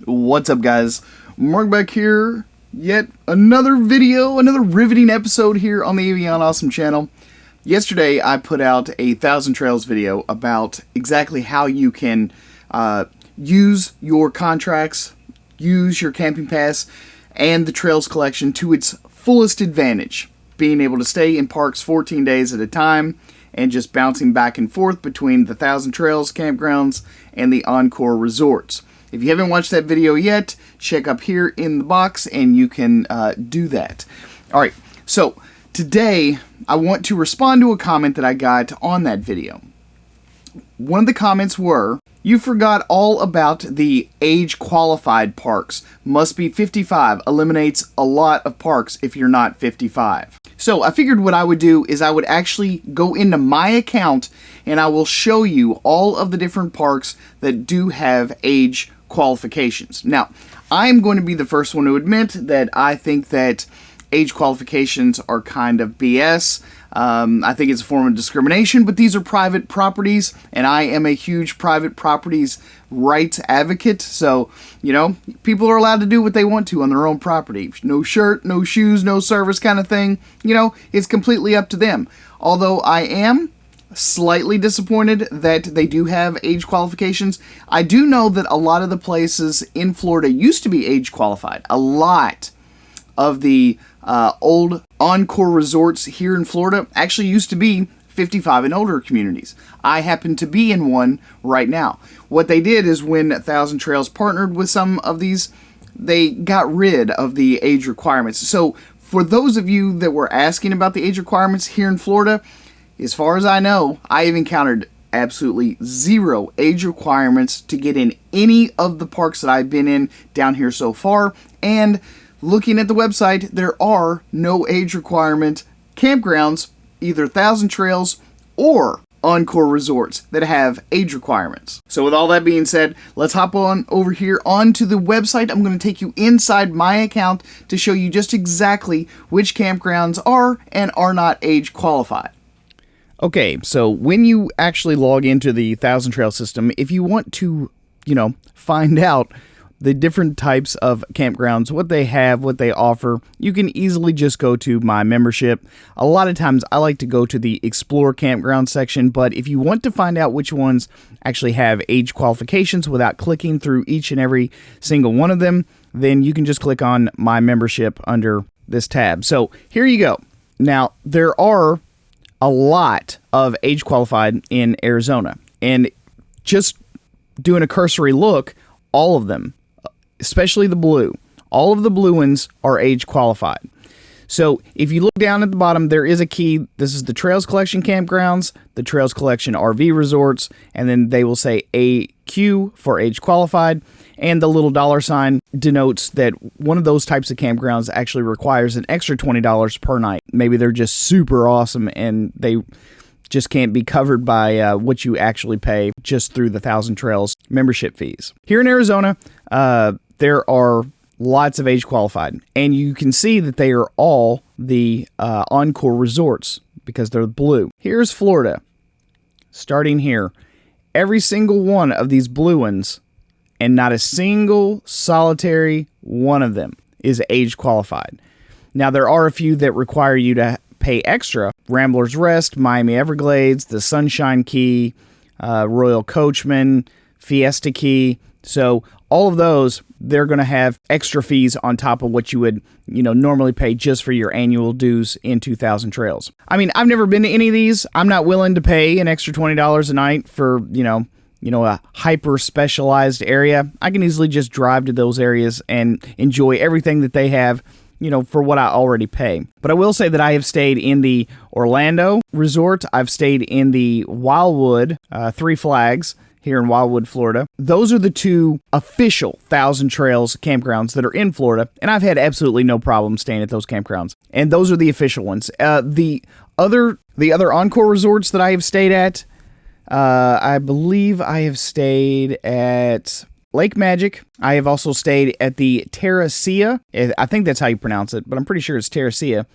What's up, guys? Mark back here. Yet another video, another riveting episode here on the Avion Awesome channel. Yesterday, I put out a 1,000 Trails video about exactly how you can use your contracts, use your camping pass, and the Trails collection to its fullest advantage. Being able to stay in parks 14 days at a time, and just bouncing back and forth between the 1,000 Trails, Campgrounds, and the Encore Resorts. If you haven't watched that video yet, check up here in the box and you can do that. Alright, so today I want to respond to a comment that I got on that video. One of the comments were, "You forgot all about the age-qualified parks. Must be 55. Eliminates a lot of parks if you're not 55. So I figured what I would do is I would actually go into my account and I will show you all of the different parks that do have age qualifications. Now, I'm going to be the first one to admit that I think that age qualifications are kind of BS. I think it's a form of discrimination, but these are private properties, and I am a huge private properties rights advocate. So, you know, people are allowed to do what they want to on their own property. No shirt, no shoes, no service kind of thing. You know, it's completely up to them. Although I am slightly disappointed that they do have age qualifications. I do know that a lot of the places in Florida used to be age qualified. A lot of the old Encore resorts here in Florida actually used to be 55 and older communities. I happen to be in one right now. What they did is when 1,000 Trails partnered with some of these, they got rid of the age requirements. So for those of you that were asking about the age requirements here in Florida, as far as I know, I have encountered absolutely zero age requirements to get in any of the parks that I've been in down here so far. And looking at the website, there are no age requirement campgrounds, either 1,000 Trails or Encore Resorts, that have age requirements. So with all that being said, let's hop on over here onto the website. I'm going to take you inside my account to show you just exactly which campgrounds are and are not age qualified. Okay, so when you actually log into the 1,000 Trail system, if you want to, find out the different types of campgrounds, what they have, what they offer, you can easily just go to my membership. A lot of times I like to go to the Explore Campground section, but if you want to find out which ones actually have age qualifications without clicking through each and every single one of them, then you can just click on my membership under this tab. So here you go. Now, there are a lot of age qualified in Arizona, and just doing a cursory look, all of them, especially the blue, all of the blue ones are age qualified. So if you look down at the bottom, there is a key. This is the Trails Collection Campgrounds, the Trails Collection RV Resorts, and then they will say AQ for age qualified, and the little $sign denotes that one of those types of campgrounds actually requires an extra $20 per night. Maybe they're just super awesome and they just can't be covered by what you actually pay just through the 1,000 Trails membership fees. Here in Arizona, there are lots of age qualified, and you can see that they are all the Encore Resorts because they're blue. Here's Florida. Starting here, every single one of these blue ones, and not a single solitary one of them is age qualified. Now, there are a few that require you to pay extra. Rambler's Rest, Miami Everglades, the Sunshine Key, Royal Coachman, Fiesta Key. So all of those, they're going to have extra fees on top of what you would, normally pay just for your annual dues in 2,000 Trails. I mean, I've never been to any of these. I'm not willing to pay an extra $20 a night for, a hyper specialized area. I can easily just drive to those areas and enjoy everything that they have, for what I already pay. But I will say that I have stayed in the Orlando Resort. I've stayed in the Wildwood, Three Flags, here in Wildwood, Florida. Those are the two official 1,000 Trails campgrounds that are in Florida, and I've had absolutely no problem staying at those campgrounds. And those are the official ones. The other Encore resorts that I have stayed at, I believe I have stayed at Lake Magic. I have also stayed at the Terracea. I think that's how you pronounce it, but I'm pretty sure it's Terracea.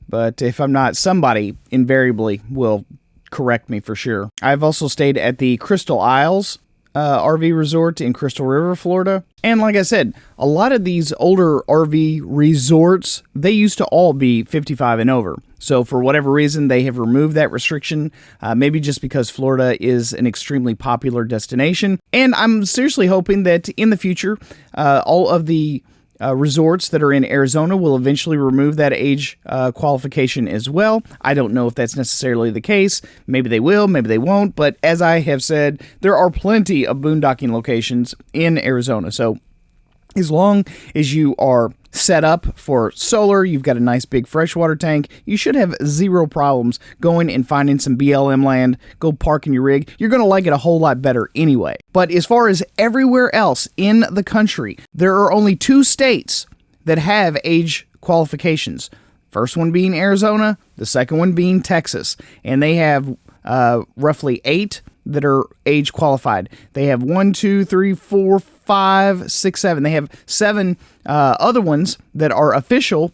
But if I'm not, somebody invariably will correct me for sure. I've also stayed at the Crystal Isles RV resort in Crystal River, Florida. And like I said, a lot of these older RV resorts, they used to all be 55 and over. So for whatever reason, they have removed that restriction, maybe just because Florida is an extremely popular destination. And I'm seriously hoping that in the future, all of the resorts that are in Arizona will eventually remove that age qualification as well. I don't know if that's necessarily the case. Maybe they will, maybe they won't. But as I have said, there are plenty of boondocking locations in Arizona. So as long as you are set up for solar, you've got a nice big freshwater tank, you should have zero problems going and finding some BLM land, go park in your rig. You're going to like it a whole lot better anyway. But as far as everywhere else in the country, there are only 2 states that have age qualifications. First one being Arizona, the second one being Texas. And they have roughly 8 that are age qualified. They have 1, 2, 3, 4, 5, 6, 7. They have 7 other ones that are official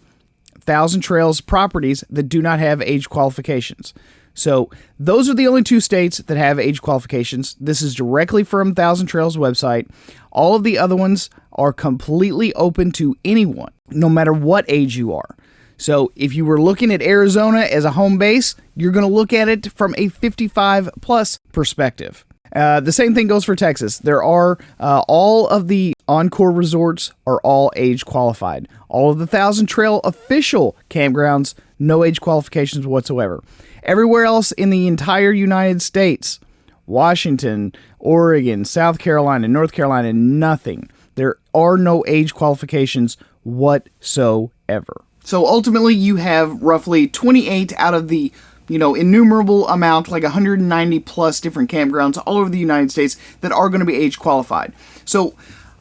Thousand Trails properties that do not have age qualifications. So those are the only 2 states that have age qualifications. This is directly from Thousand Trails website. All of the other ones are completely open to anyone, no matter what age you are. So if you were looking at Arizona as a home base, you're going to look at it from a 55 plus perspective. The same thing goes for Texas. There are all of the Encore resorts are all age qualified. All of the Thousand Trail official campgrounds, no age qualifications whatsoever. Everywhere else in the entire United States, Washington, Oregon, South Carolina, North Carolina, nothing. There are no age qualifications whatsoever. So ultimately, you have roughly 28 out of the, innumerable amount, like 190 plus different campgrounds all over the United States that are going to be age qualified. So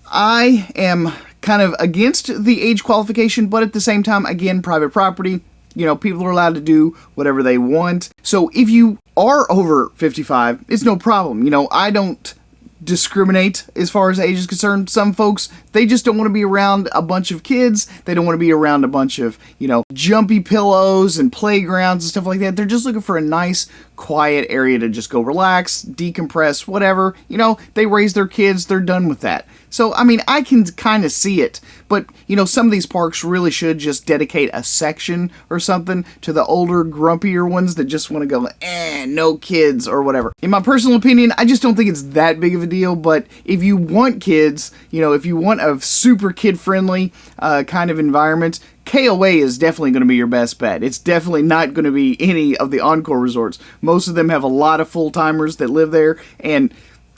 I am kind of against the age qualification, but at the same time, again, private property, people are allowed to do whatever they want. So if you are over 55, it's no problem. I don't discriminate as far as age is concerned. Some folks, they just don't want to be around a bunch of kids. They don't want to be around a bunch of, jumpy pillows and playgrounds and stuff like that. They're just looking for a nice, quiet area to just go relax, decompress, whatever. They raise their kids, they're done with that. So, I can kind of see it, but, some of these parks really should just dedicate a section or something to the older, grumpier ones that just want to go, no kids or whatever. In my personal opinion, I just don't think it's that big of a deal, but if you want kids, if you want a super kid-friendly kind of environment, KOA is definitely going to be your best bet. It's definitely not going to be any of the Encore resorts. Most of them have a lot of full-timers that live there, and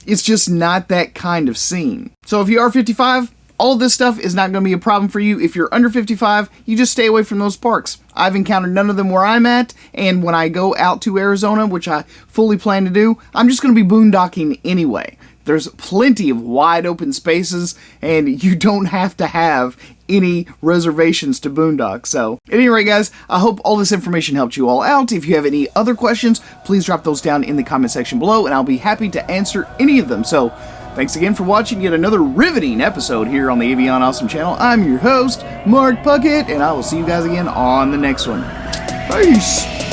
it's just not that kind of scene. So if you are 55, all of this stuff is not going to be a problem for you. If you're under 55, you just stay away from those parks. I've encountered none of them where I'm at, and when I go out to Arizona, which I fully plan to do, I'm just going to be boondocking anyway. There's plenty of wide open spaces, and you don't have to have any reservations to boondock. So, at any rate, guys, I hope all this information helped you all out. If you have any other questions, please drop those down in the comment section below, and I'll be happy to answer any of them. So, thanks again for watching yet another riveting episode here on the Avion Awesome channel. I'm your host, Mark Puckett, and I will see you guys again on the next one. Peace!